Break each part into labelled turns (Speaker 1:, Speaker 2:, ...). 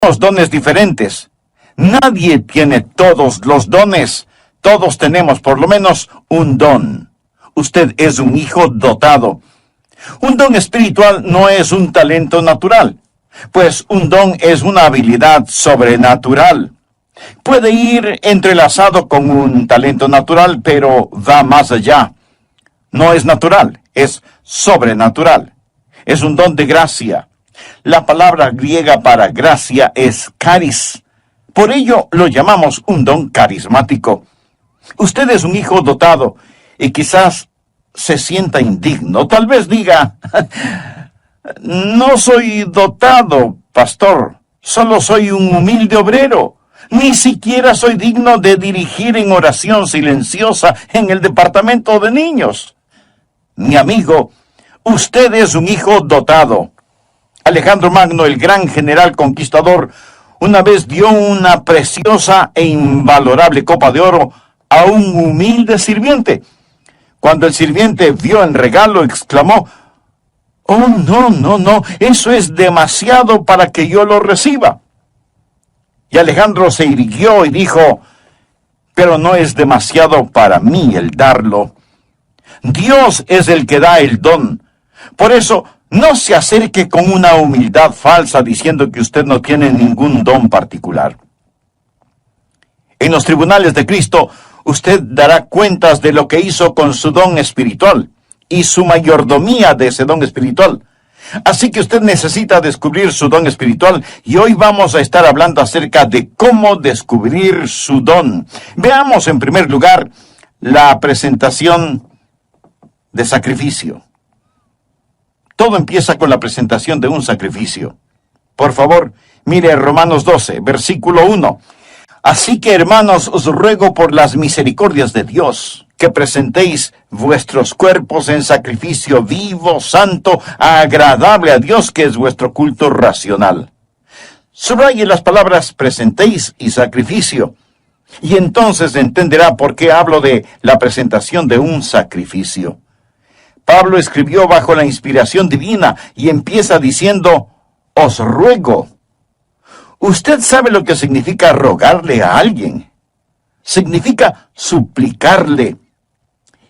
Speaker 1: Tenemos dones diferentes. Nadie tiene todos los dones. Todos tenemos por lo menos un don. Usted es un hijo dotado. Un don espiritual no es un talento natural, pues un don es una habilidad sobrenatural. Puede ir entrelazado con un talento natural, pero va más allá. No es natural, es sobrenatural. Es un don de gracia. La palabra griega para gracia es charis. Por ello lo llamamos un don carismático. Usted es un hijo dotado y quizás se sienta indigno. Tal vez diga, no soy dotado, pastor. Solo soy un humilde obrero. Ni siquiera soy digno de dirigir en oración silenciosa en el departamento de niños. Mi amigo, usted es un hijo dotado. Alejandro Magno, el gran general conquistador, una vez dio una preciosa e invalorable copa de oro a un humilde sirviente. Cuando el sirviente vio el regalo, exclamó, «Oh, no, eso es demasiado para que yo lo reciba». Y Alejandro se irguió y dijo, «Pero no es demasiado para mí el darlo. Dios es el que da el don. Por eso, no se acerque con una humildad falsa diciendo que usted no tiene ningún don particular». En los tribunales de Cristo, usted dará cuentas de lo que hizo con su don espiritual y su mayordomía de ese don espiritual. Así que usted necesita descubrir su don espiritual y hoy vamos a estar hablando acerca de cómo descubrir su don. Veamos en primer lugar la presentación de sacrificio. Todo empieza con la presentación de un sacrificio. Por favor, mire Romanos 12, versículo 1. Así que, hermanos, os ruego por las misericordias de Dios, que presentéis vuestros cuerpos en sacrificio vivo, santo, agradable a Dios, que es vuestro culto racional. Subraye las palabras presentéis y sacrificio, y entonces entenderá por qué hablo de la presentación de un sacrificio. Pablo escribió bajo la inspiración divina y empieza diciendo, os ruego. Usted sabe lo que significa rogarle a alguien. Significa suplicarle.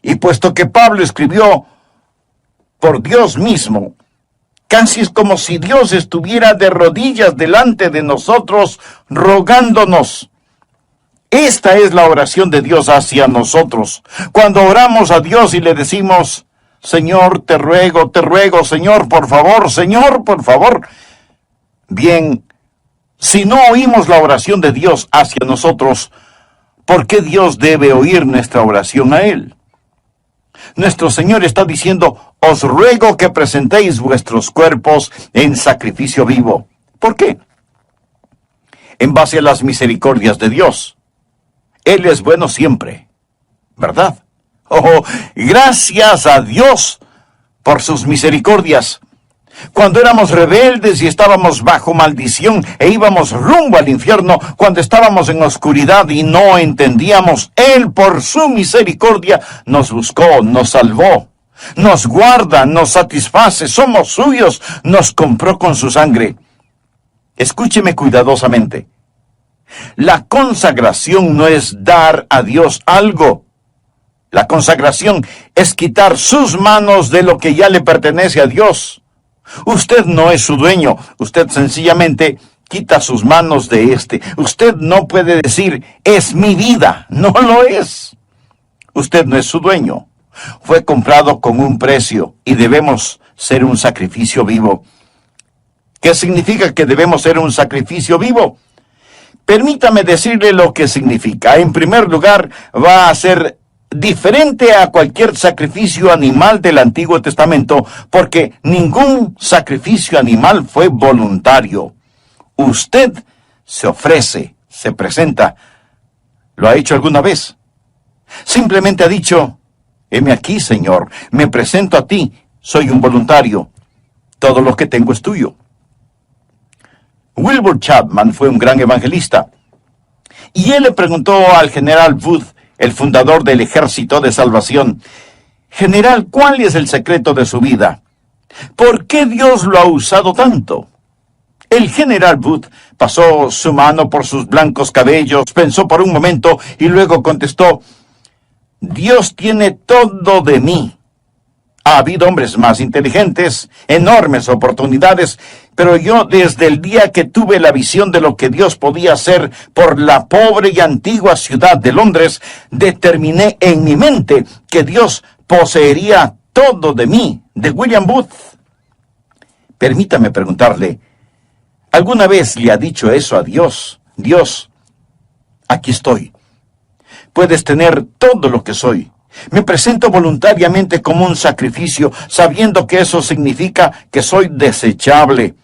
Speaker 1: Y puesto que Pablo escribió por Dios mismo, casi es como si Dios estuviera de rodillas delante de nosotros, rogándonos. Esta es la oración de Dios hacia nosotros. Cuando oramos a Dios y le decimos, Señor, te ruego, Señor, por favor. Bien, si no oímos la oración de Dios hacia nosotros, ¿por qué Dios debe oír nuestra oración a Él? Nuestro Señor está diciendo, os ruego que presentéis vuestros cuerpos en sacrificio vivo. ¿Por qué? En base a las misericordias de Dios. Él es bueno siempre, ¿verdad? Oh, gracias a Dios por sus misericordias. Cuando éramos rebeldes y estábamos bajo maldición e íbamos rumbo al infierno, cuando estábamos en oscuridad y no entendíamos, Él por su misericordia nos buscó, nos salvó, nos guarda, nos satisface, somos suyos, nos compró con su sangre. Escúcheme cuidadosamente. La consagración no es dar a Dios algo. La consagración es quitar sus manos de lo que ya le pertenece a Dios. Usted no es su dueño, usted sencillamente quita sus manos de éste. Usted no puede decir, es mi vida, no lo es. Usted no es su dueño. Fue comprado con un precio y debemos ser un sacrificio vivo. ¿Qué significa que debemos ser un sacrificio vivo? Permítame decirle lo que significa. En primer lugar, va a ser diferente a cualquier sacrificio animal del Antiguo Testamento, porque ningún sacrificio animal fue voluntario. Usted se ofrece, se presenta. ¿Lo ha hecho alguna vez? Simplemente ha dicho, heme aquí, Señor, me presento a ti, soy un voluntario. Todo lo que tengo es tuyo. Wilbur Chapman fue un gran evangelista, y él le preguntó al general Booth, el fundador del Ejército de Salvación, General, ¿cuál es el secreto de su vida? ¿Por qué Dios lo ha usado tanto? El general Booth pasó su mano por sus blancos cabellos, pensó por un momento y luego contestó: Dios tiene todo de mí. Ha habido hombres más inteligentes, enormes oportunidades, pero yo desde el día que tuve la visión de lo que Dios podía hacer por la pobre y antigua ciudad de Londres, determiné en mi mente que Dios poseería todo de mí, de William Booth. Permítame preguntarle, ¿alguna vez le ha dicho eso a Dios? Dios, aquí estoy. Puedes tener todo lo que soy. Me presento voluntariamente como un sacrificio, sabiendo que eso significa que soy desechable.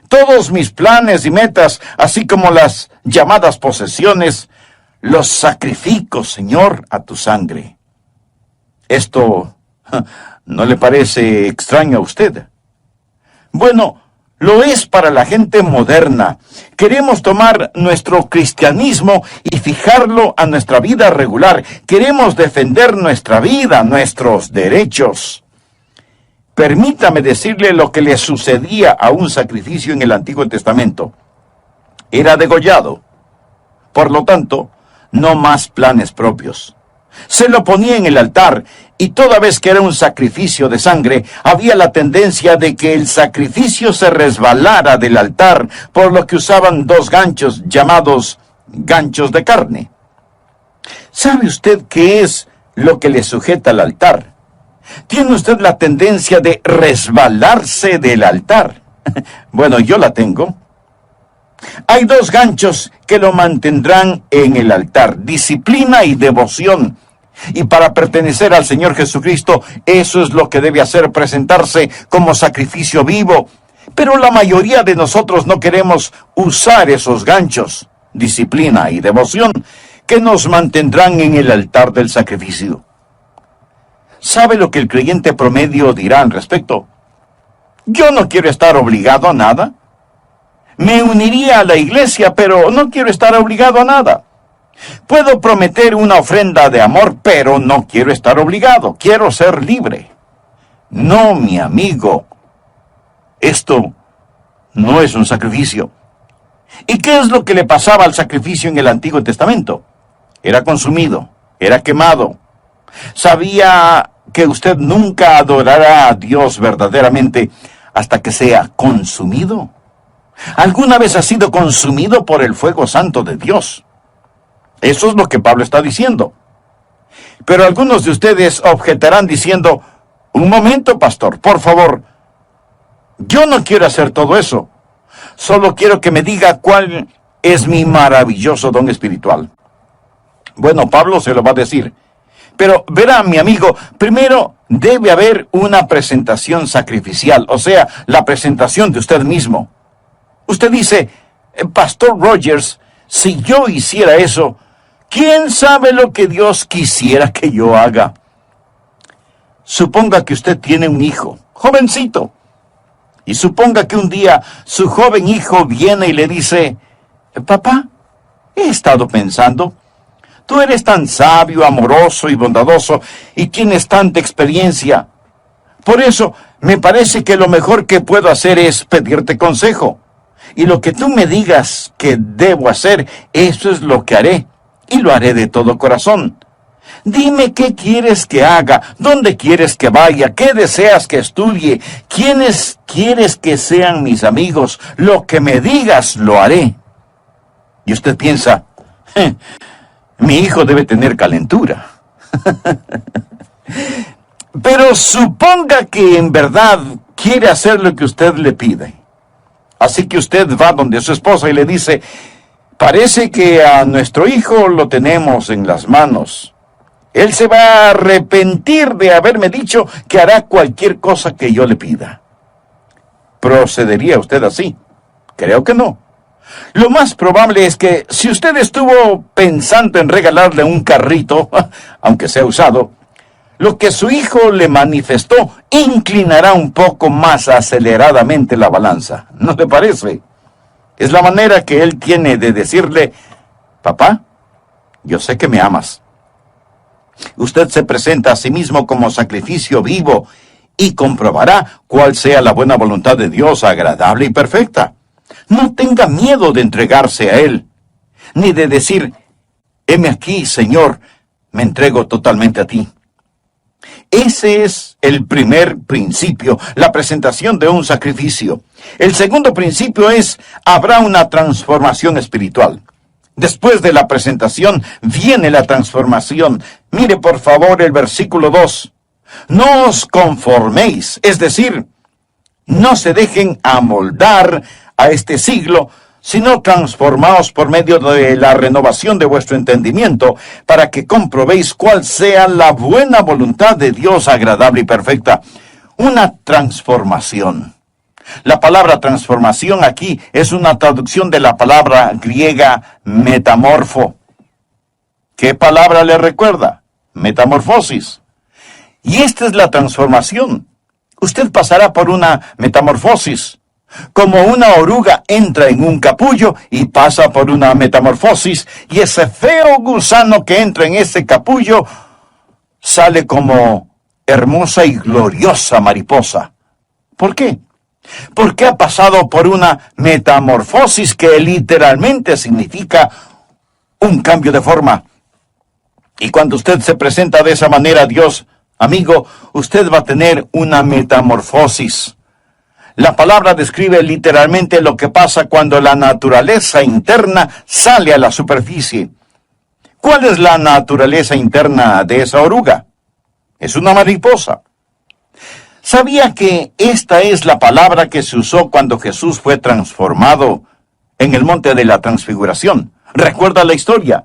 Speaker 1: Todos mis planes y metas, así como las llamadas posesiones, los sacrifico, Señor, a tu sangre. ¿Esto no le parece extraño a usted? Bueno, lo es para la gente moderna. Queremos tomar nuestro cristianismo y fijarlo a nuestra vida regular. Queremos defender nuestra vida, nuestros derechos. Permítame decirle lo que le sucedía a un sacrificio en el Antiguo Testamento. Era degollado. Por lo tanto, no más planes propios. Se lo ponía en el altar, y toda vez que era un sacrificio de sangre, había la tendencia de que el sacrificio se resbalara del altar, por lo que usaban dos ganchos llamados ganchos de carne. ¿Sabe usted qué es lo que le sujeta al altar? ¿Tiene usted la tendencia de resbalarse del altar? Bueno, yo la tengo. Hay dos ganchos que lo mantendrán en el altar: disciplina y devoción. Y para pertenecer al Señor Jesucristo, eso es lo que debe hacer, presentarse como sacrificio vivo. Pero la mayoría de nosotros no queremos usar esos ganchos, disciplina y devoción, que nos mantendrán en el altar del sacrificio. ¿Sabe lo que el creyente promedio dirá al respecto? Yo no quiero estar obligado a nada. Me uniría a la iglesia, pero no quiero estar obligado a nada. Puedo prometer una ofrenda de amor, pero no quiero estar obligado. Quiero ser libre. No, mi amigo. Esto no es un sacrificio. ¿Y qué es lo que le pasaba al sacrificio en el Antiguo Testamento? Era consumido, era quemado. ¿Sabía que usted nunca adorará a Dios verdaderamente hasta que sea consumido? ¿Alguna vez ha sido consumido por el fuego santo de Dios? Eso es lo que Pablo está diciendo. Pero algunos de ustedes objetarán diciendo: un momento, pastor, por favor, yo no quiero hacer todo eso. Solo quiero que me diga cuál es mi maravilloso don espiritual. Bueno, Pablo se lo va a decir. Pero verá, mi amigo, primero debe haber una presentación sacrificial, o sea, la presentación de usted mismo. Usted dice: Pastor Rogers, si yo hiciera eso, ¿quién sabe lo que Dios quisiera que yo haga? Suponga que usted tiene un hijo, jovencito, y suponga que un día su joven hijo viene y le dice: papá, he estado pensando, tú eres tan sabio, amoroso y bondadoso, y tienes tanta experiencia. Por eso, me parece que lo mejor que puedo hacer es pedirte consejo. Y lo que tú me digas que debo hacer, eso es lo que haré, y lo haré de todo corazón. Dime qué quieres que haga, dónde quieres que vaya, qué deseas que estudie, quiénes quieres que sean mis amigos. Lo que me digas, lo haré. Y usted piensa: mi hijo debe tener calentura. Pero suponga que en verdad quiere hacer lo que usted le pide. Así que usted va donde su esposa y le dice: parece que a nuestro hijo lo tenemos en las manos. Él se va a arrepentir de haberme dicho que hará cualquier cosa que yo le pida. ¿Procedería usted así? Creo que no. Lo más probable es que si usted estuvo pensando en regalarle un carrito, aunque sea usado, lo que su hijo le manifestó inclinará un poco más aceleradamente la balanza. ¿No le parece? Es la manera que él tiene de decirle: papá, yo sé que me amas. Usted se presenta a sí mismo como sacrificio vivo y comprobará cuál sea la buena voluntad de Dios, agradable y perfecta. No tenga miedo de entregarse a Él, ni de decir, heme aquí, Señor, me entrego totalmente a ti. Ese es el primer principio, la presentación de un sacrificio. El segundo principio es, habrá una transformación espiritual. Después de la presentación viene la transformación. Mire por favor el versículo 2. No os conforméis, es decir, no se dejen amoldar a este siglo, sino transformaos por medio de la renovación de vuestro entendimiento, para que comprobéis cuál sea la buena voluntad de Dios agradable y perfecta. Una transformación. La palabra transformación aquí es una traducción de la palabra griega metamorfo. ¿Qué palabra le recuerda? Metamorfosis. Y esta es la transformación. Usted pasará por una metamorfosis. Como una oruga entra en un capullo y pasa por una metamorfosis, y ese feo gusano que entra en ese capullo sale como hermosa y gloriosa mariposa. ¿Por qué? Porque ha pasado por una metamorfosis que literalmente significa un cambio de forma. Y cuando usted se presenta de esa manera a Dios, amigo, usted va a tener una metamorfosis. La palabra describe literalmente lo que pasa cuando la naturaleza interna sale a la superficie. ¿Cuál es la naturaleza interna de esa oruga? Es una mariposa. ¿Sabía que esta es la palabra que se usó cuando Jesús fue transformado en el monte de la transfiguración? ¿Recuerda la historia?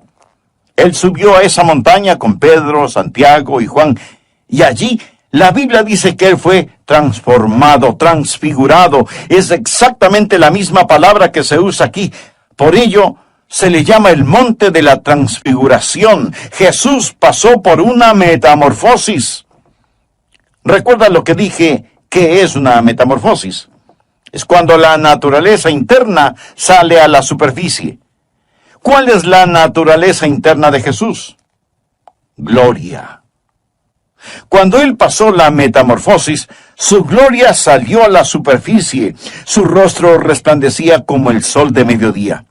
Speaker 1: Él subió a esa montaña con Pedro, Santiago y Juan, y allí la Biblia dice que Él fue transformado, transfigurado. Es exactamente la misma palabra que se usa aquí. Por ello, se le llama el monte de la transfiguración. Jesús pasó por una metamorfosis. ¿Recuerda lo que dije? ¿Qué es una metamorfosis? Es cuando la naturaleza interna sale a la superficie. ¿Cuál es la naturaleza interna de Jesús? Gloria. Cuando Él pasó la metamorfosis, su gloria salió a la superficie. Su rostro resplandecía como el sol de mediodía.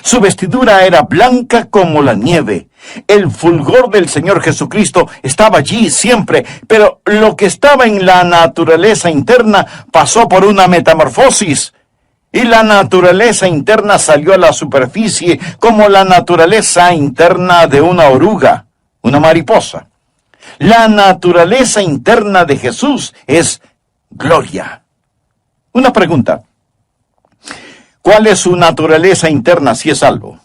Speaker 1: Su vestidura era blanca como la nieve. El fulgor del Señor Jesucristo estaba allí siempre, pero lo que estaba en la naturaleza interna pasó por una metamorfosis. Y la naturaleza interna salió a la superficie como la naturaleza interna de una oruga, una mariposa. La naturaleza interna de Jesús es gloria. Una pregunta. ¿Cuál es su naturaleza interna si es salvo?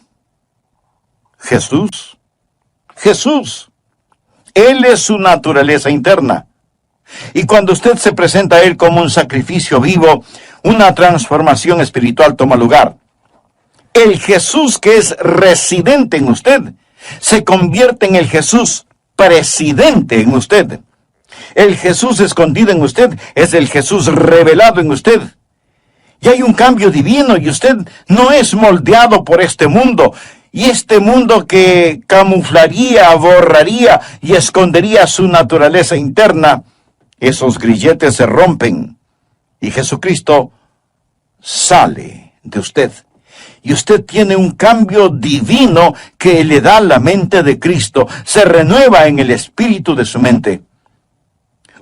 Speaker 1: Jesús. Jesús. Él es su naturaleza interna. Y cuando usted se presenta a Él como un sacrificio vivo, una transformación espiritual toma lugar. El Jesús que es residente en usted se convierte en el Jesús presidente en usted. El Jesús escondido en usted es el Jesús revelado en usted. Y hay un cambio divino y usted no es moldeado por este mundo. Y este mundo que camuflaría, borraría y escondería su naturaleza interna, esos grilletes se rompen y Jesucristo sale de usted. Y usted tiene un cambio divino que le da la mente de Cristo. Se renueva en el espíritu de su mente.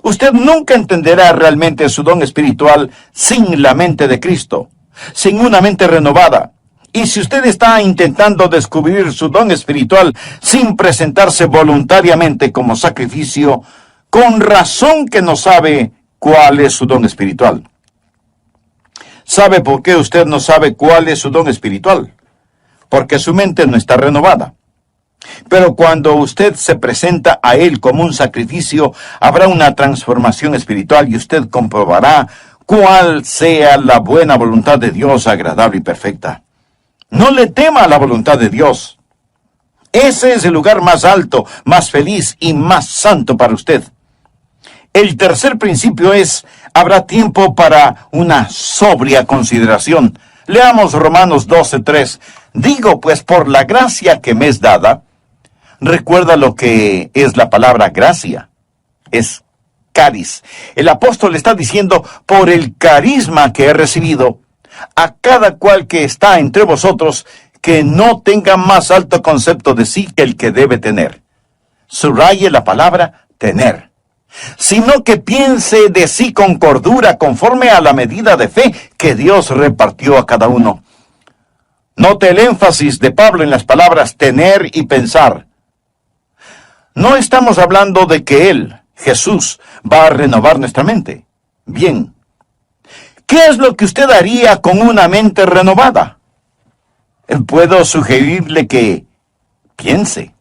Speaker 1: Usted nunca entenderá realmente su don espiritual sin la mente de Cristo, sin una mente renovada. Y si usted está intentando descubrir su don espiritual sin presentarse voluntariamente como sacrificio, con razón que no sabe cuál es su don espiritual. ¿Sabe por qué usted no sabe cuál es su don espiritual? Porque su mente no está renovada. Pero cuando usted se presenta a Él como un sacrificio, habrá una transformación espiritual y usted comprobará cuál sea la buena voluntad de Dios agradable y perfecta. No le tema a la voluntad de Dios. Ese es el lugar más alto, más feliz y más santo para usted. El tercer principio es, habrá tiempo para una sobria consideración. Leamos Romanos 12:3. Digo, pues, por la gracia que me es dada. Recuerda lo que es la palabra gracia. Es caris. El apóstol está diciendo, por el carisma que he recibido, a cada cual que está entre vosotros que no tenga más alto concepto de sí que el que debe tener. Subraye la palabra tener. Sino que piense de sí con cordura, conforme a la medida de fe que Dios repartió a cada uno. Note el énfasis de Pablo en las palabras tener y pensar. No estamos hablando de que Él, Jesús, va a renovar nuestra mente. Bien. ¿Qué es lo que usted haría con una mente renovada? Puedo sugerirle que piense.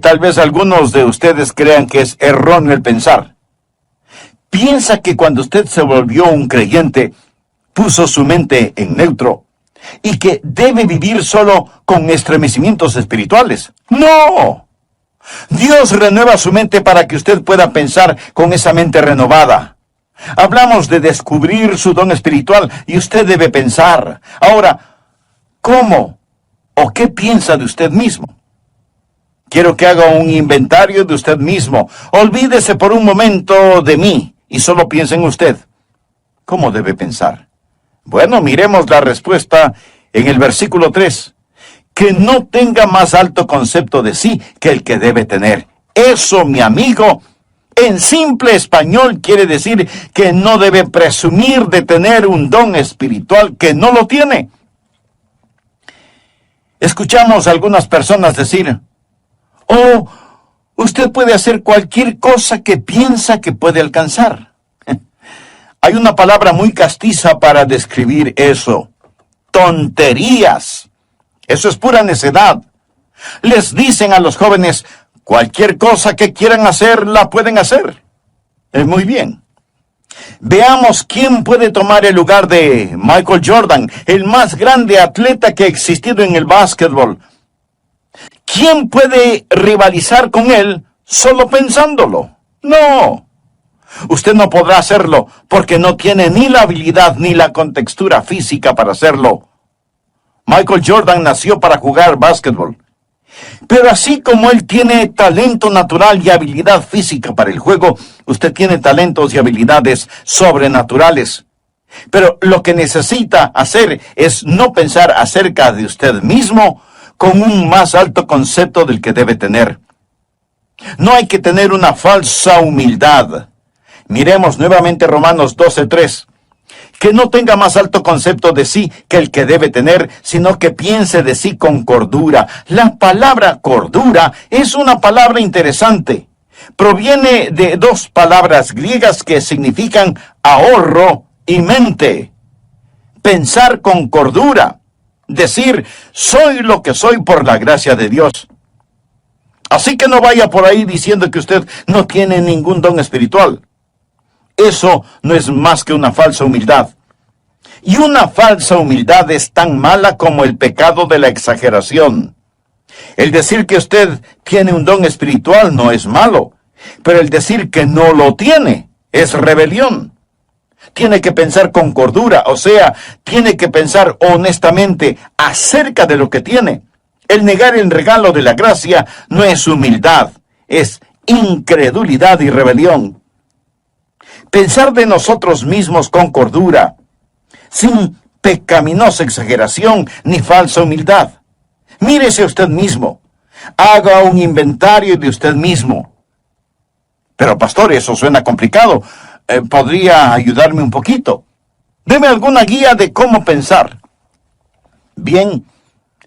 Speaker 1: Tal vez algunos de ustedes crean que es erróneo el pensar. Piensa que cuando usted se volvió un creyente, puso su mente en neutro y que debe vivir solo con estremecimientos espirituales. ¡No! Dios renueva su mente para que usted pueda pensar con esa mente renovada. Hablamos de descubrir su don espiritual y usted debe pensar. Ahora, ¿cómo o qué piensa de usted mismo? Quiero que haga un inventario de usted mismo. Olvídese por un momento de mí y solo piense en usted. ¿Cómo debe pensar? Bueno, miremos la respuesta en el versículo 3. Que no tenga más alto concepto de sí que el que debe tener. Eso, mi amigo, en simple español quiere decir que no debe presumir de tener un don espiritual que no lo tiene. Escuchamos a algunas personas decir, oh, usted puede hacer cualquier cosa que piensa que puede alcanzar. Hay una palabra muy castiza para describir eso. Tonterías. Eso es pura necedad. Les dicen a los jóvenes, cualquier cosa que quieran hacer, la pueden hacer. Muy bien. Veamos quién puede tomar el lugar de Michael Jordan, el más grande atleta que ha existido en el básquetbol. ¿Quién puede rivalizar con él solo pensándolo? No. Usted no podrá hacerlo porque no tiene ni la habilidad ni la contextura física para hacerlo. Michael Jordan nació para jugar básquetbol. Pero así como él tiene talento natural y habilidad física para el juego, usted tiene talentos y habilidades sobrenaturales. Pero lo que necesita hacer es no pensar acerca de usted mismo con un más alto concepto del que debe tener. No hay que tener una falsa humildad. Miremos nuevamente Romanos 12:3. Que no tenga más alto concepto de sí que el que debe tener, sino que piense de sí con cordura. La palabra cordura es una palabra interesante. Proviene de dos palabras griegas que significan ahorro y mente. Pensar con cordura. Decir, soy lo que soy por la gracia de Dios. Así que no vaya por ahí diciendo que usted no tiene ningún don espiritual. Eso no es más que una falsa humildad. Y una falsa humildad es tan mala como el pecado de la exageración. El decir que usted tiene un don espiritual no es malo, pero el decir que no lo tiene es rebelión. Tiene que pensar con cordura, o sea, tiene que pensar honestamente acerca de lo que tiene. El negar el regalo de la gracia no es humildad, es incredulidad y rebelión. Pensar de nosotros mismos con cordura, sin pecaminosa exageración ni falsa humildad. Mírese a usted mismo. Haga un inventario de usted mismo. Pero pastor, eso suena complicado. ¿Podría ayudarme un poquito? Deme alguna guía de cómo pensar. Bien,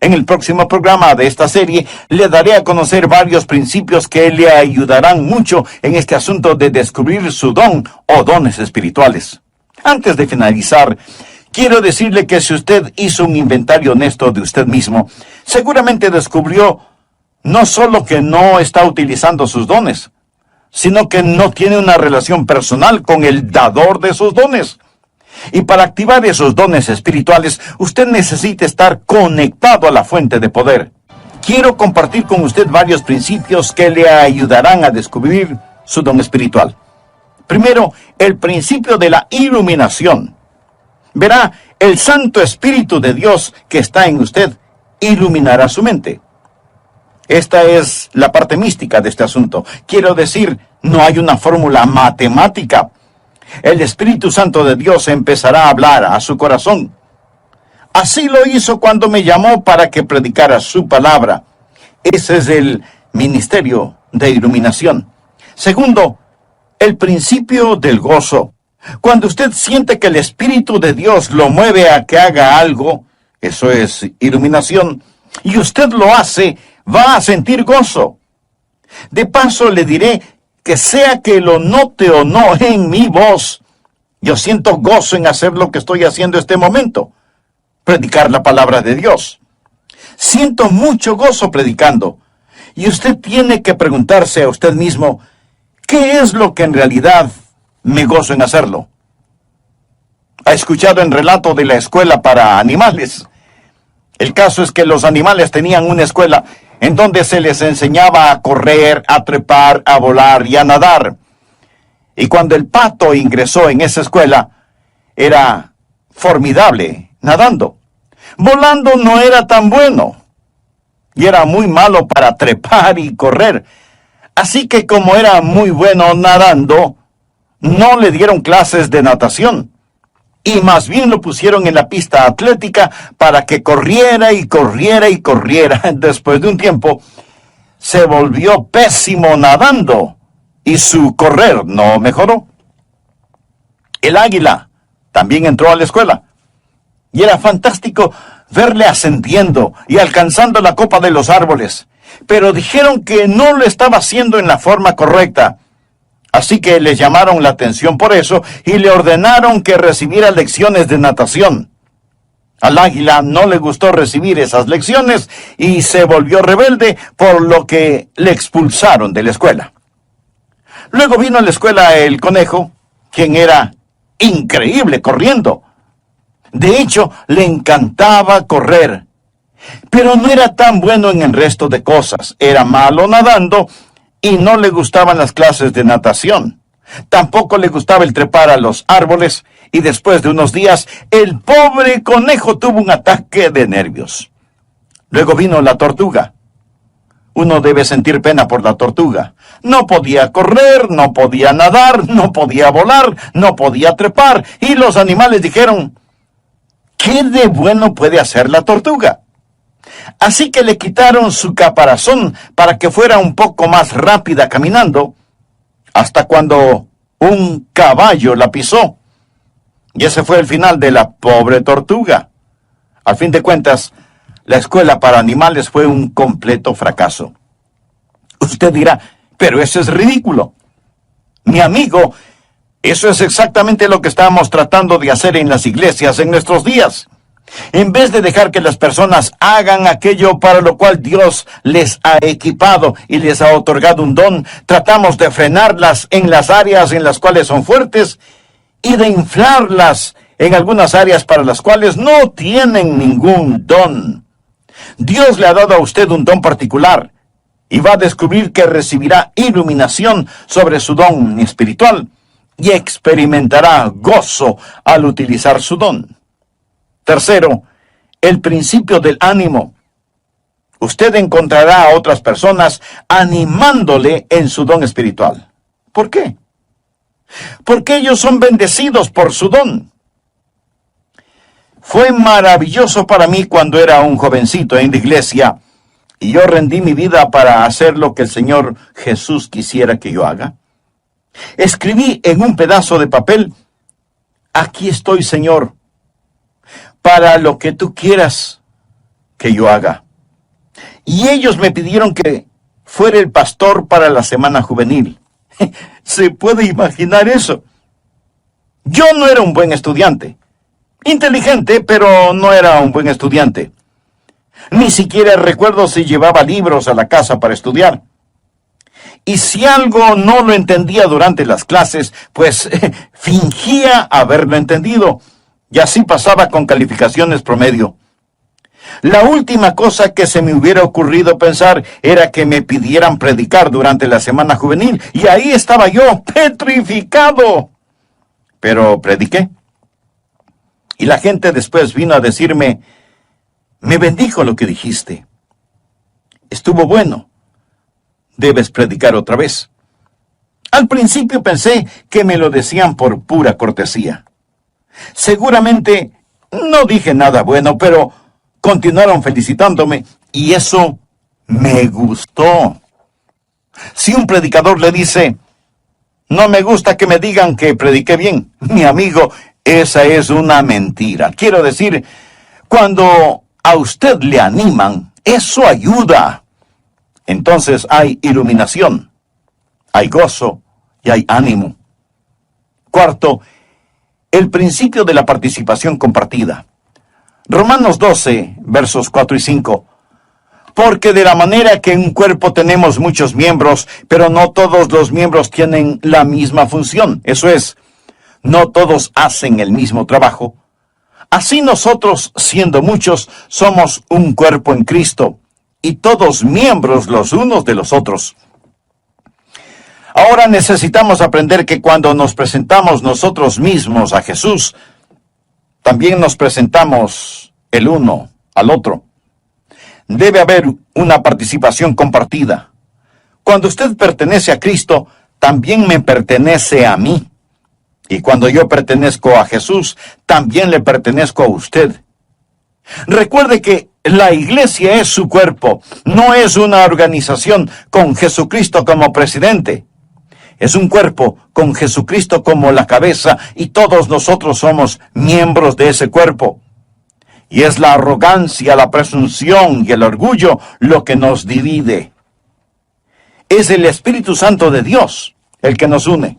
Speaker 1: en el próximo programa de esta serie le daré a conocer varios principios que le ayudarán mucho en este asunto de descubrir su don o dones espirituales. Antes de finalizar, quiero decirle que si usted hizo un inventario honesto de usted mismo, seguramente descubrió no solo que no está utilizando sus dones, sino que no tiene una relación personal con el dador de sus dones. Y para activar esos dones espirituales, usted necesita estar conectado a la fuente de poder. Quiero compartir con usted varios principios que le ayudarán a descubrir su don espiritual. Primero, el principio de la iluminación. Verá, el Santo Espíritu de Dios que está en usted iluminará su mente. Esta es la parte mística de este asunto. Quiero decir, no hay una fórmula matemática. el Espíritu Santo de Dios empezará a hablar a su corazón. Así lo hizo cuando me llamó para que predicara su palabra. Ese es el ministerio de iluminación. Segundo, el principio del gozo. Cuando usted siente que el Espíritu de Dios lo mueve a que haga algo, eso es iluminación, y usted lo hace, va a sentir gozo. De paso le diré que sea que lo note o no en mi voz, yo siento gozo en hacer lo que estoy haciendo este momento, predicar la palabra de Dios. Siento mucho gozo predicando, y usted tiene que preguntarse a usted mismo, ¿qué es lo que en realidad me gozo en hacerlo? ¿Ha escuchado el relato de la escuela para animales? El caso es que los animales tenían una escuela en donde se les enseñaba a correr, a trepar, a volar y a nadar. Y cuando el pato ingresó en esa escuela, era formidable nadando. Volando no era tan bueno, y era muy malo para trepar y correr. Así que como era muy bueno nadando, no le dieron clases de natación, y más bien lo pusieron en la pista atlética para que corriera y corriera y corriera. Después de un tiempo, se volvió pésimo nadando, y su correr no mejoró. El águila también entró a la escuela, y era fantástico verle ascendiendo y alcanzando la copa de los árboles. Pero dijeron que no lo estaba haciendo en la forma correcta. Así que le llamaron la atención por eso y le ordenaron que recibiera lecciones de natación. Al águila no le gustó recibir esas lecciones y se volvió rebelde, por lo que le expulsaron de la escuela. Luego vino a la escuela el conejo, quien era increíble corriendo. De hecho, le encantaba correr, pero no era tan bueno en el resto de cosas. Era malo nadando y no le gustaban las clases de natación. Tampoco le gustaba el trepar a los árboles, y después de unos días, el pobre conejo tuvo un ataque de nervios. Luego vino la tortuga. Uno debe sentir pena por la tortuga. No podía correr, no podía nadar, no podía volar, no podía trepar, y los animales dijeron, ¿qué de bueno puede hacer la tortuga? Así que le quitaron su caparazón para que fuera un poco más rápida caminando, hasta cuando un caballo la pisó. Y ese fue el final de la pobre tortuga. Al fin de cuentas, la escuela para animales fue un completo fracaso. Usted dirá, pero eso es ridículo. Mi amigo, eso es exactamente lo que estamos tratando de hacer en las iglesias en nuestros días. En vez de dejar que las personas hagan aquello para lo cual Dios les ha equipado y les ha otorgado un don, tratamos de frenarlas en las áreas en las cuales son fuertes y de inflarlas en algunas áreas para las cuales no tienen ningún don. Dios le ha dado a usted un don particular y va a descubrir que recibirá iluminación sobre su don espiritual y experimentará gozo al utilizar su don. Tercero, el principio del ánimo. Usted encontrará a otras personas animándole en su don espiritual. ¿Por qué? Porque ellos son bendecidos por su don. Fue maravilloso para mí cuando era un jovencito en la iglesia y yo rendí mi vida para hacer lo que el Señor Jesús quisiera que yo haga. Escribí en un pedazo de papel, aquí estoy, Señor, para lo que tú quieras que yo haga. Y ellos me pidieron que fuera el pastor para la semana juvenil. ¿Se puede imaginar eso? Yo no era un buen estudiante. Inteligente, pero no era un buen estudiante. Ni siquiera recuerdo si llevaba libros a la casa para estudiar. Y si algo no lo entendía durante las clases, pues fingía haberlo entendido. Y así pasaba con calificaciones promedio. La última cosa que se me hubiera ocurrido pensar era que me pidieran predicar durante la semana juvenil. Y ahí estaba yo, petrificado. Pero prediqué. Y la gente después vino a decirme, me bendijo lo que dijiste. Estuvo bueno. Debes predicar otra vez. Al principio pensé que me lo decían por pura cortesía. Seguramente no dije nada bueno, pero continuaron felicitándome y eso me gustó. Si un predicador le dice, no me gusta que me digan que prediqué bien, mi amigo, esa es una mentira. Quiero decir, cuando a usted le animan, eso ayuda. Entonces hay iluminación, hay gozo y hay ánimo. Cuarto, el principio de la participación compartida. Romanos 12, versos 4 y 5. Porque de la manera que en un cuerpo tenemos muchos miembros, pero no todos los miembros tienen la misma función. Eso es, no todos hacen el mismo trabajo. Así nosotros, siendo muchos, somos un cuerpo en Cristo, y todos miembros los unos de los otros. Ahora necesitamos aprender que cuando nos presentamos nosotros mismos a Jesús, también nos presentamos el uno al otro. Debe haber una participación compartida. Cuando usted pertenece a Cristo, también me pertenece a mí. Y cuando yo pertenezco a Jesús, también le pertenezco a usted. Recuerde que la iglesia es su cuerpo, no es una organización con Jesucristo como presidente. Es un cuerpo con Jesucristo como la cabeza y todos nosotros somos miembros de ese cuerpo. Y es la arrogancia, la presunción y el orgullo lo que nos divide. Es el Espíritu Santo de Dios el que nos une.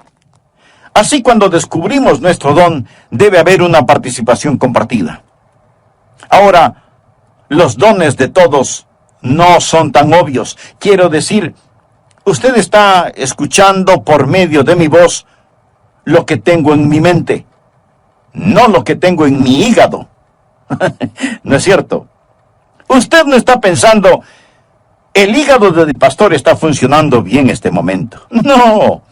Speaker 1: Así cuando descubrimos nuestro don, debe haber una participación compartida. Ahora, los dones de todos no son tan obvios. Quiero decir, usted está escuchando por medio de mi voz lo que tengo en mi mente, no lo que tengo en mi hígado. ¿No es cierto? Usted no está pensando, el hígado del pastor está funcionando bien este momento. No.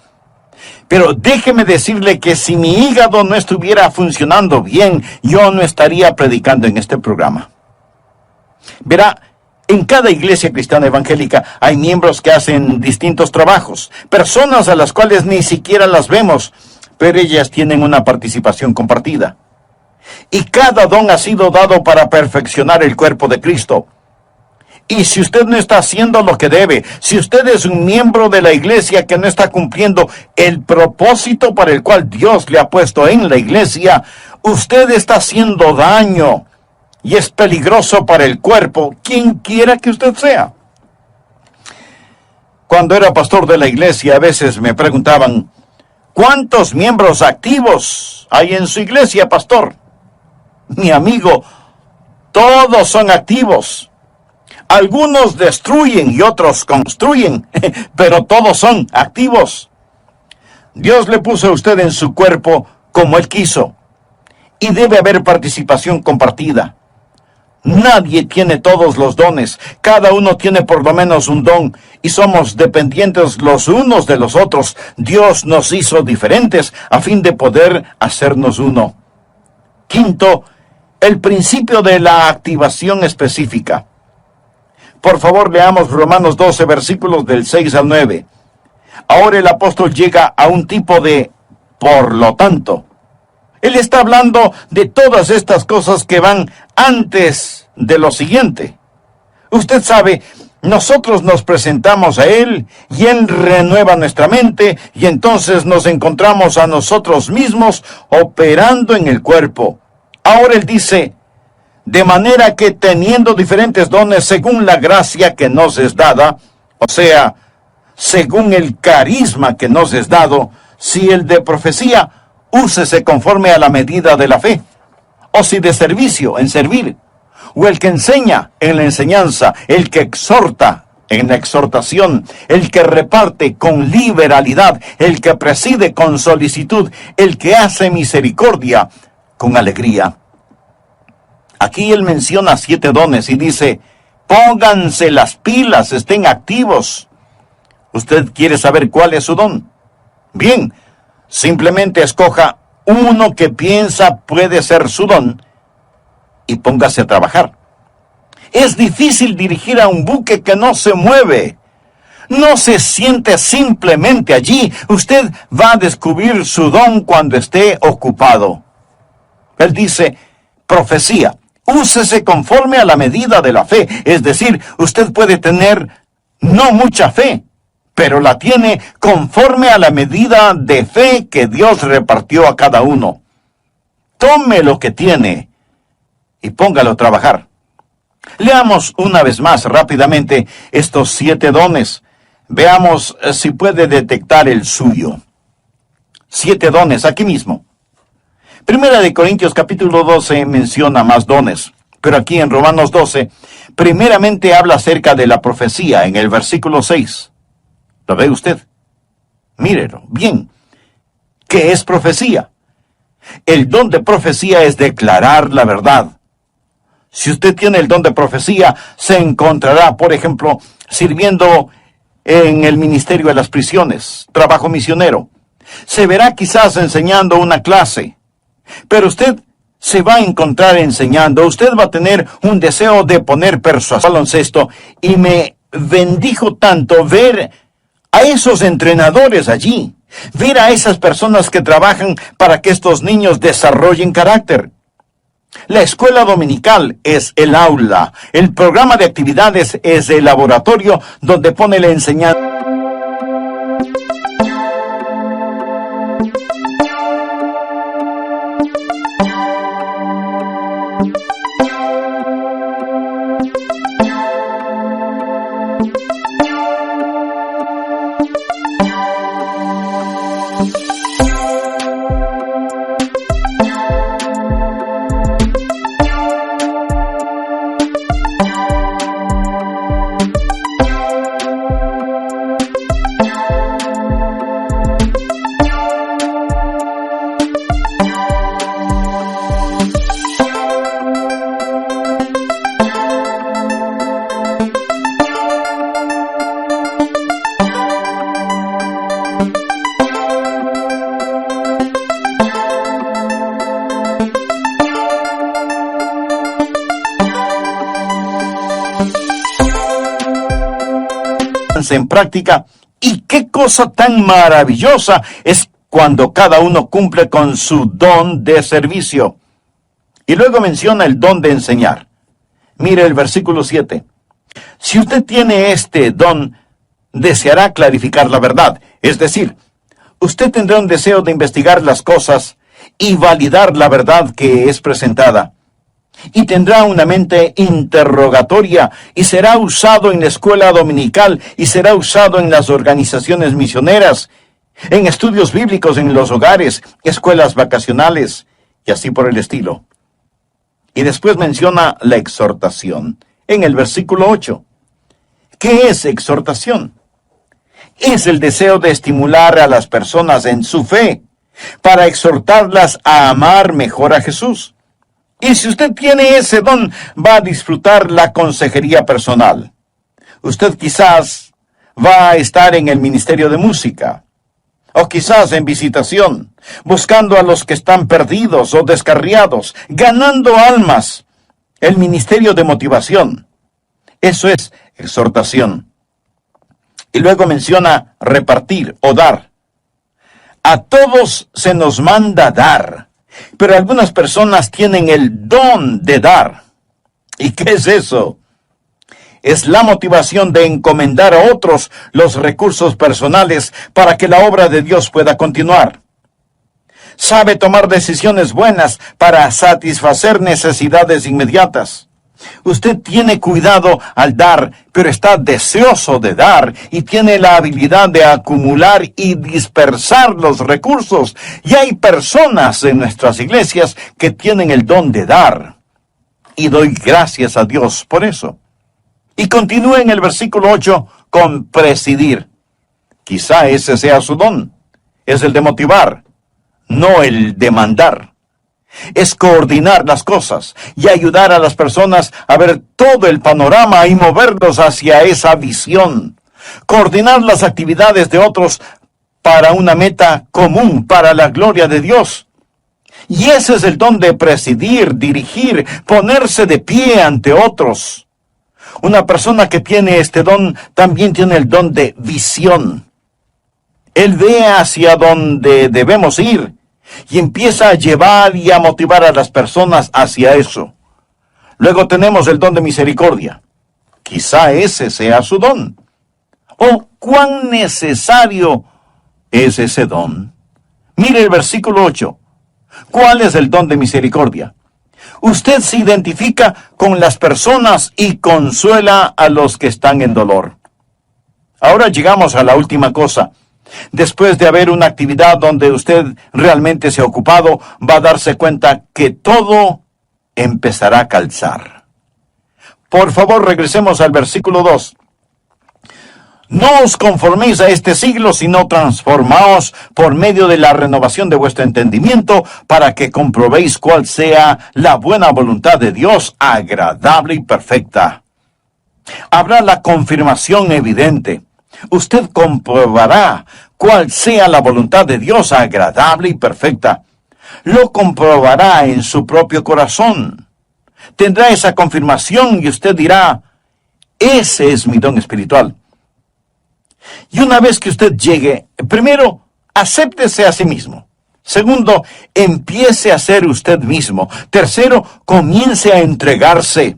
Speaker 1: Pero déjeme decirle que si mi hígado no estuviera funcionando bien, yo no estaría predicando en este programa. Verá, en cada iglesia cristiana evangélica hay miembros que hacen distintos trabajos, personas a las cuales ni siquiera las vemos, pero ellas tienen una participación compartida. Y cada don ha sido dado para perfeccionar el cuerpo de Cristo. Y si usted no está haciendo lo que debe, si usted es un miembro de la iglesia que no está cumpliendo el propósito para el cual Dios le ha puesto en la iglesia, usted está haciendo daño y es peligroso para el cuerpo, quien quiera que usted sea. Cuando era pastor de la iglesia, a veces me preguntaban, ¿cuántos miembros activos hay en su iglesia, pastor? Mi amigo, todos son activos. Algunos destruyen y otros construyen, pero todos son activos. Dios le puso a usted en su cuerpo como Él quiso, y debe haber participación compartida. Nadie tiene todos los dones, cada uno tiene por lo menos un don, y somos dependientes los unos de los otros. Dios nos hizo diferentes a fin de poder hacernos uno. Quinto, el principio de la activación específica. Por favor, leamos Romanos 12, versículos del 6 al 9. Ahora el apóstol llega a un tipo de por lo tanto. Él está hablando de todas estas cosas que van antes de lo siguiente. Usted sabe, nosotros nos presentamos a Él y Él renueva nuestra mente y entonces nos encontramos a nosotros mismos operando en el cuerpo. Ahora Él dice, de manera que teniendo diferentes dones según la gracia que nos es dada, o sea, según el carisma que nos es dado, si el de profecía, úsese conforme a la medida de la fe, o si de servicio, en servir, o el que enseña, en la enseñanza, el que exhorta, en la exhortación, el que reparte con liberalidad, el que preside con solicitud, el que hace misericordia con alegría. Aquí él menciona 7 dones y dice, pónganse las pilas, estén activos. ¿Usted quiere saber cuál es su don? Bien, simplemente escoja uno que piensa puede ser su don y póngase a trabajar. Es difícil dirigir a un buque que no se mueve. No se siente simplemente allí. Usted va a descubrir su don cuando esté ocupado. Él dice, profecía. Úsese conforme a la medida de la fe. Es decir, usted puede tener no mucha fe, pero la tiene conforme a la medida de fe que Dios repartió a cada uno. Tome lo que tiene y póngalo a trabajar. Leamos una vez más rápidamente estos 7 dones. Veamos si puede detectar el suyo. 7 dones aquí mismo. Primera de Corintios capítulo 12 menciona más dones, pero aquí en Romanos 12, primeramente habla acerca de la profecía en el versículo 6. ¿Lo ve usted? Mírelo, bien. ¿Qué es profecía? El don de profecía es declarar la verdad. Si usted tiene el don de profecía, se encontrará, por ejemplo, sirviendo en el ministerio de las prisiones, trabajo misionero. Se verá quizás enseñando una clase. Pero usted se va a encontrar enseñando, usted va a tener un deseo de poner persuasión al baloncesto, y me bendijo tanto ver a esos entrenadores allí, ver a esas personas que trabajan para que estos niños desarrollen carácter. La escuela dominical es el aula, el programa de actividades es el laboratorio donde pone la enseñanza. En práctica, y qué cosa tan maravillosa es cuando cada uno cumple con su don de servicio. Y luego menciona el don de enseñar. Mire el versículo 7. Si usted tiene este don, deseará clarificar la verdad. Es decir, usted tendrá un deseo de investigar las cosas y validar la verdad que es presentada. Y tendrá una mente interrogatoria, y será usado en la escuela dominical, y será usado en las organizaciones misioneras, en estudios bíblicos en los hogares, escuelas vacacionales, y así por el estilo. Y después menciona la exhortación, en el versículo 8. ¿Qué es exhortación? Es el deseo de estimular a las personas en su fe, para exhortarlas a amar mejor a Jesús. Y si usted tiene ese don, va a disfrutar la consejería personal. Usted quizás va a estar en el ministerio de música, o quizás en visitación, buscando a los que están perdidos o descarriados, ganando almas. El ministerio de motivación. Eso es exhortación. Y luego menciona repartir o dar. A todos se nos manda dar. Pero algunas personas tienen el don de dar. ¿Y qué es eso? Es la motivación de encomendar a otros los recursos personales para que la obra de Dios pueda continuar. Sabe tomar decisiones buenas para satisfacer necesidades inmediatas. Usted tiene cuidado al dar, pero está deseoso de dar y tiene la habilidad de acumular y dispersar los recursos. Y hay personas en nuestras iglesias que tienen el don de dar. Y doy gracias a Dios por eso. Y continúa en el versículo 8 con presidir. Quizá ese sea su don. Es el de motivar, no el de mandar. Es coordinar las cosas y ayudar a las personas a ver todo el panorama y moverlos hacia esa visión. Coordinar las actividades de otros para una meta común, para la gloria de Dios. Y ese es el don de presidir, dirigir, ponerse de pie ante otros. Una persona que tiene este don también tiene el don de visión. Él ve hacia donde debemos ir y empieza a llevar y a motivar a las personas hacia eso. Luego tenemos el don de misericordia. Quizá ese sea su don. ¿O cuán necesario es ese don? Mire el versículo 8. ¿Cuál es el don de misericordia? Usted se identifica con las personas y consuela a los que están en dolor. Ahora llegamos a la última cosa. Después de haber una actividad donde usted realmente se ha ocupado, va a darse cuenta que todo empezará a calzar. Por favor, regresemos al versículo 2. No os conforméis a este siglo, sino transformaos por medio de la renovación de vuestro entendimiento, para que comprobéis cuál sea la buena voluntad de Dios, agradable y perfecta. Habrá la confirmación evidente. Usted comprobará cuál sea la voluntad de Dios, agradable y perfecta. Lo comprobará en su propio corazón. Tendrá esa confirmación y usted dirá, ese es mi don espiritual. Y una vez que usted llegue, primero, acéptese a sí mismo. Segundo, empiece a ser usted mismo. Tercero, comience a entregarse.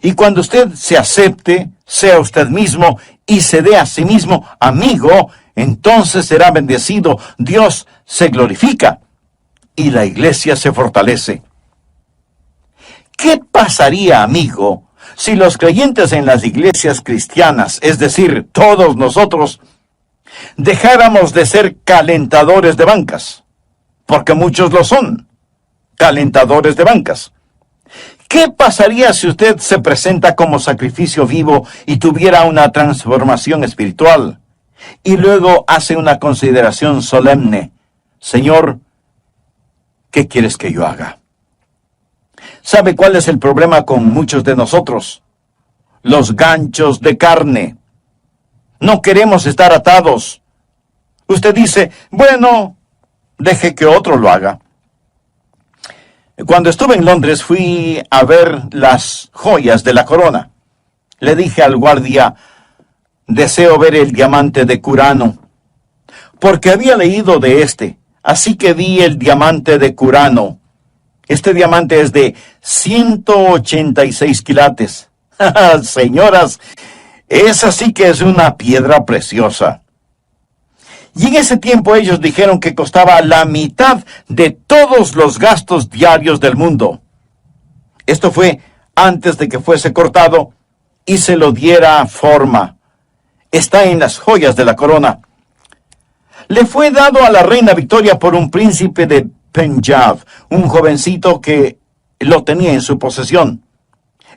Speaker 1: Y cuando usted se acepte, sea usted mismo y se dé a sí mismo amigo, entonces será bendecido. Dios se glorifica y la iglesia se fortalece. ¿Qué pasaría, amigo, si los creyentes en las iglesias cristianas, es decir, todos nosotros, dejáramos de ser calentadores de bancas? Porque muchos lo son, calentadores de bancas. ¿Qué pasaría si usted se presenta como sacrificio vivo y tuviera una transformación espiritual? Y luego hace una consideración solemne. Señor, ¿qué quieres que yo haga? ¿Sabe cuál es el problema con muchos de nosotros? Los ganchos de carne. No queremos estar atados. Usted dice, bueno, deje que otro lo haga. Cuando estuve en Londres fui a ver las joyas de la corona. Le dije al guardia, deseo ver el diamante de Curano, porque había leído de este, así que vi el diamante de Curano. Este diamante es de 186 quilates. Señoras, esa sí que es una piedra preciosa. Y en ese tiempo ellos dijeron que costaba la mitad de todos los gastos diarios del mundo. Esto fue antes de que fuese cortado y se lo diera forma. Está en las joyas de la corona. Le fue dado a la reina Victoria por un príncipe de Punjab, un jovencito que lo tenía en su posesión.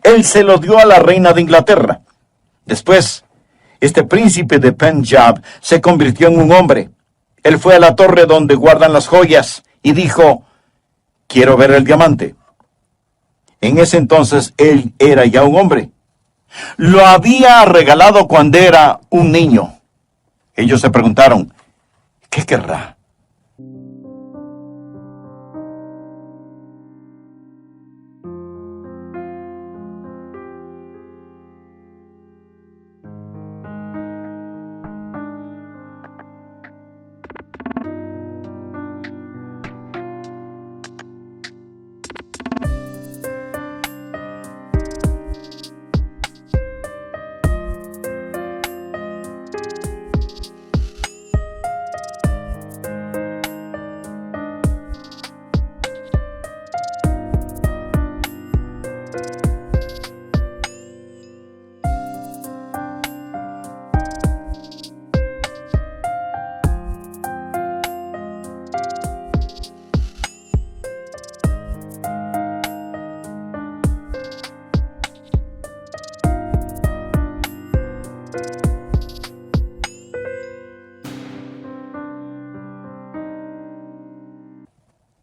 Speaker 1: Él se lo dio a la reina de Inglaterra. Después, este príncipe de Punjab se convirtió en un hombre. Él fue a la torre donde guardan las joyas y dijo, quiero ver el diamante. En ese entonces él era ya un hombre. Lo había regalado cuando era un niño. Ellos se preguntaron, ¿qué querrá?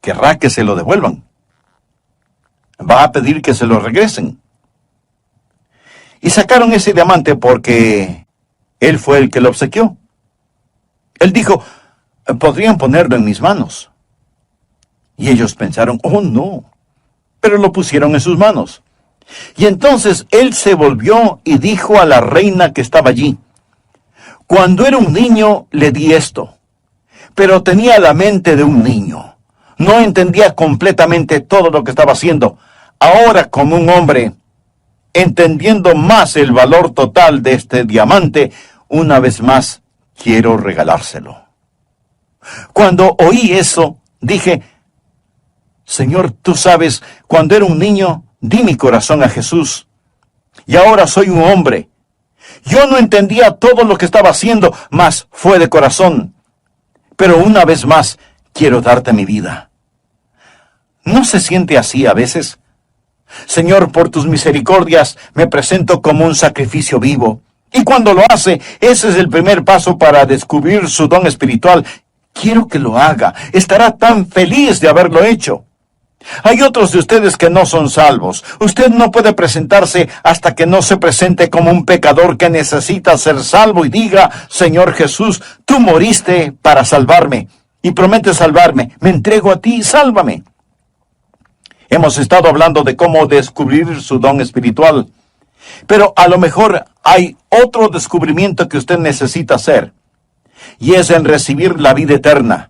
Speaker 1: Querrá que se lo devuelvan. Va a pedir que se lo regresen. Y sacaron ese diamante porque él fue el que lo obsequió. Él dijo, podrían ponerlo en mis manos. Y ellos pensaron, oh no, pero lo pusieron en sus manos. Y entonces él se volvió y dijo a la reina que estaba allí: cuando era un niño le di esto, pero tenía la mente de un niño. No entendía completamente todo lo que estaba haciendo. Ahora, como un hombre, entendiendo más el valor total de este diamante, una vez más quiero regalárselo. Cuando oí eso, dije: Señor, tú sabes, cuando era un niño, di mi corazón a Jesús. Y ahora soy un hombre. Yo no entendía todo lo que estaba haciendo, mas fue de corazón. Pero una vez más, quiero darte mi vida. ¿No se siente así a veces? Señor, por tus misericordias, me presento como un sacrificio vivo. Y cuando lo hace, ese es el primer paso para descubrir su don espiritual. Quiero que lo haga. Estará tan feliz de haberlo hecho. Hay otros de ustedes que no son salvos. Usted no puede presentarse hasta que no se presente como un pecador que necesita ser salvo y diga: Señor Jesús, tú moriste para salvarme y prometes salvarme. Me entrego a ti, sálvame. Hemos estado hablando de cómo descubrir su don espiritual, pero a lo mejor hay otro descubrimiento que usted necesita hacer, y es en recibir la vida eterna.